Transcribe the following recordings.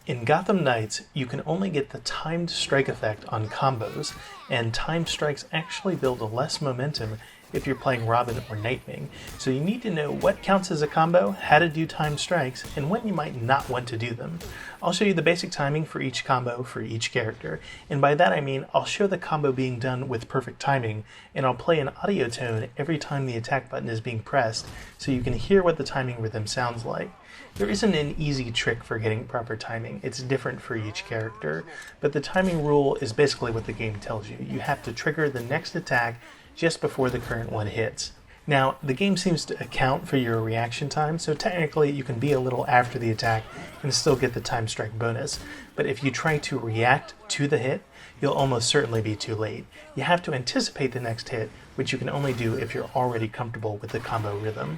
In Gotham Knights, you can only get the timed strike effect on combos, and timed strikes actually build less momentum if you're playing Robin or Nightwing, so you need to know what counts as a combo, how to do timed strikes, and when you might not want to do them. I'll show you the basic timing for each combo for each character, and by that I mean I'll show the combo being done with perfect timing, and I'll play an audio tone every time the attack button is being pressed so you can hear what the timing rhythm sounds like. There isn't an easy trick for getting proper timing, it's different for each character, but the timing rule is basically what the game tells you. You have to trigger the next attack just before the current one hits. Now, the game seems to account for your reaction time, so technically you can be a little after the attack and still get the time strike bonus. But if you try to react to the hit, you'll almost certainly be too late. You have to anticipate the next hit, which you can only do if you're already comfortable with the combo rhythm.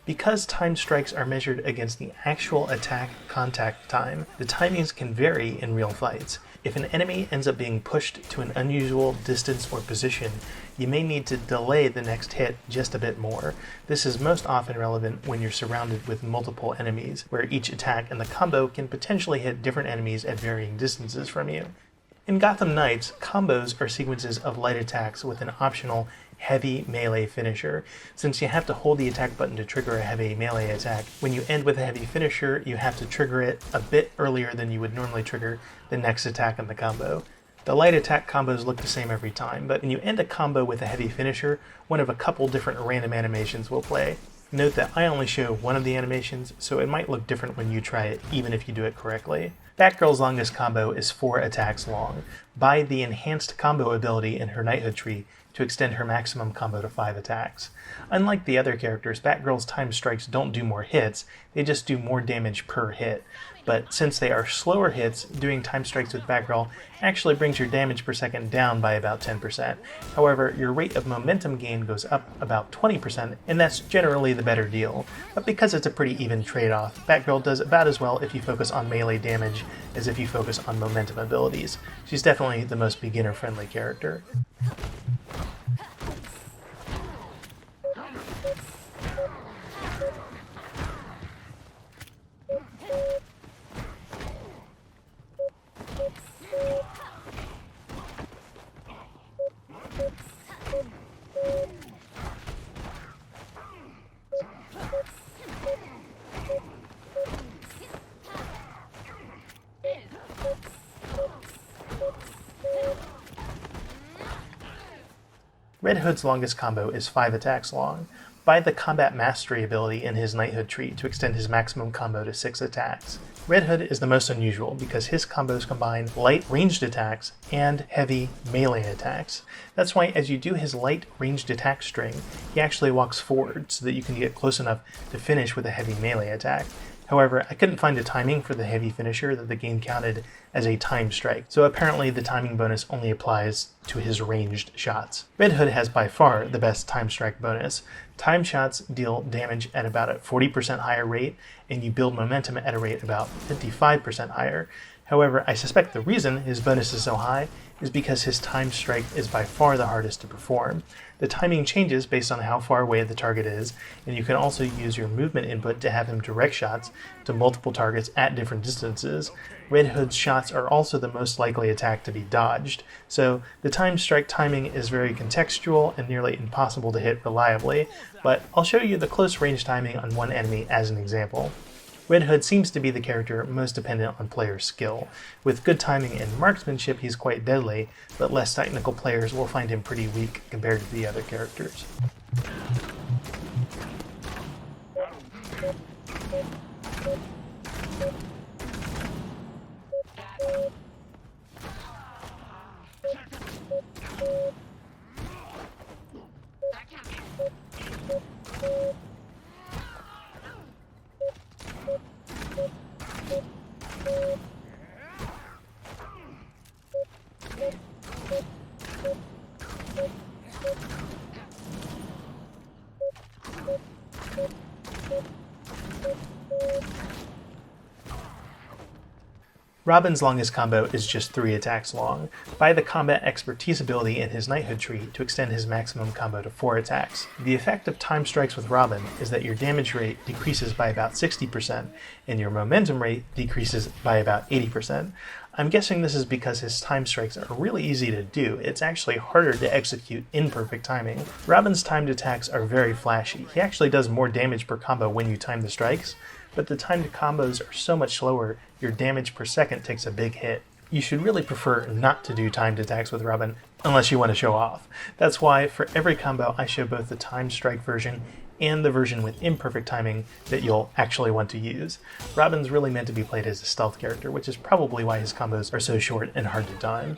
Because time strikes are measured against the actual attack contact time, the timings can vary in real fights. If an enemy ends up being pushed to an unusual distance or position, you may need to delay the next hit just a bit more. This is most often relevant when you're surrounded with multiple enemies, where each attack and the combo can potentially hit different enemies at varying distances from you. In Gotham Knights, combos are sequences of light attacks with an optional heavy melee finisher. Since you have to hold the attack button to trigger a heavy melee attack, when you end with a heavy finisher, you have to trigger it a bit earlier than you would normally trigger the next attack in the combo. The light attack combos look the same every time, but when you end a combo with a heavy finisher, one of a couple different random animations will play. Note that I only show one of the animations, so it might look different when you try it, even if you do it correctly. Batgirl's longest combo is 4 attacks long. Buy the enhanced combo ability in her knighthood tree to extend her maximum combo to 5 attacks. Unlike the other characters, Batgirl's time strikes don't do more hits, they just do more damage per hit. But since they are slower hits, doing time strikes with Batgirl actually brings your damage per second down by about 10%. However, your rate of momentum gain goes up about 20%, and that's generally the better deal. But because it's a pretty even trade-off, Batgirl does about as well if you focus on melee damage as if you focus on momentum abilities. She's definitely the most beginner-friendly character. Red Hood's longest combo is 5 attacks long. Buy the Combat Mastery ability in his Knighthood tree to extend his maximum combo to 6 attacks. Red Hood is the most unusual because his combos combine light ranged attacks and heavy melee attacks. That's why as you do his light ranged attack string, he actually walks forward so that you can get close enough to finish with a heavy melee attack. However, I couldn't find a timing for the heavy finisher that the game counted as a time strike, so apparently the timing bonus only applies to his ranged shots. Red Hood has by far the best time strike bonus. Time shots deal damage at about a 40% higher rate, and you build momentum at a rate about 55% higher. However, I suspect the reason his bonus is so high is because his time strike is by far the hardest to perform. The timing changes based on how far away the target is, and you can also use your movement input to have him direct shots to multiple targets at different distances. Red Hood's shots are also the most likely attack to be dodged, so the time strike timing is very contextual and nearly impossible to hit reliably, but I'll show you the close range timing on one enemy as an example. Red Hood seems to be the character most dependent on player skill. With good timing and marksmanship, he's quite deadly, but less technical players will find him pretty weak compared to the other characters. Robin's longest combo is just 3 attacks long. Buy the Combat Expertise ability in his Knighthood tree to extend his maximum combo to 4 attacks. The effect of time strikes with Robin is that your damage rate decreases by about 60%, and your momentum rate decreases by about 80%. I'm guessing this is because his time strikes are really easy to do. It's actually harder to execute in perfect timing. Robin's timed attacks are very flashy. He actually does more damage per combo when you time the strikes, but the timed combos are so much slower, your damage per second takes a big hit. You should really prefer not to do timed attacks with Robin, unless you want to show off. That's why for every combo I show both the timed strike version and the version with imperfect timing that you'll actually want to use. Robin's really meant to be played as a stealth character, which is probably why his combos are so short and hard to time.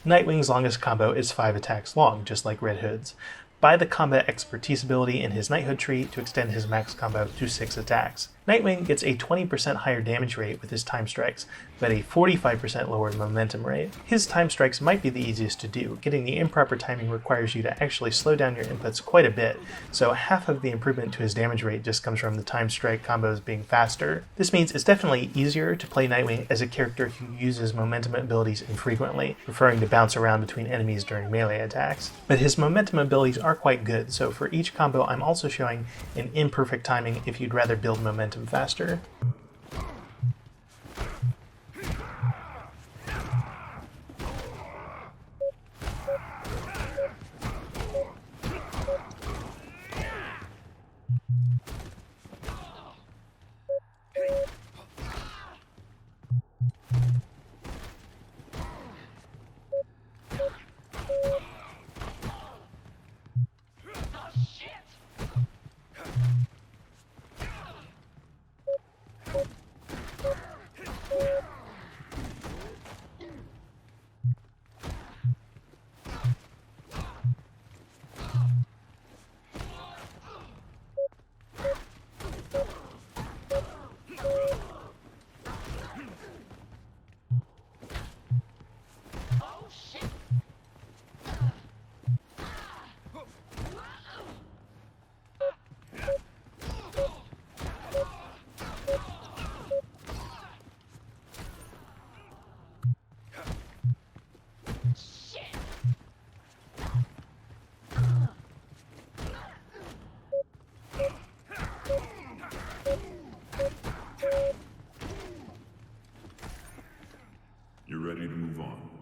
Nightwing's longest combo is 5 attacks long, just like Red Hood's. Buy the Combat Expertise ability in his Knighthood tree to extend his max combo to 6 attacks. Nightwing gets a 20% higher damage rate with his time strikes, but a 45% lower momentum rate. His time strikes might be the easiest to do. Getting the improper timing requires you to actually slow down your inputs quite a bit, so half of the improvement to his damage rate just comes from the time strike combos being faster. This means it's definitely easier to play Nightwing as a character who uses momentum abilities infrequently, preferring to bounce around between enemies during melee attacks. But his momentum abilities are quite good, so for each combo I'm also showing an imperfect timing if you'd rather build momentum faster. You're ready to move on.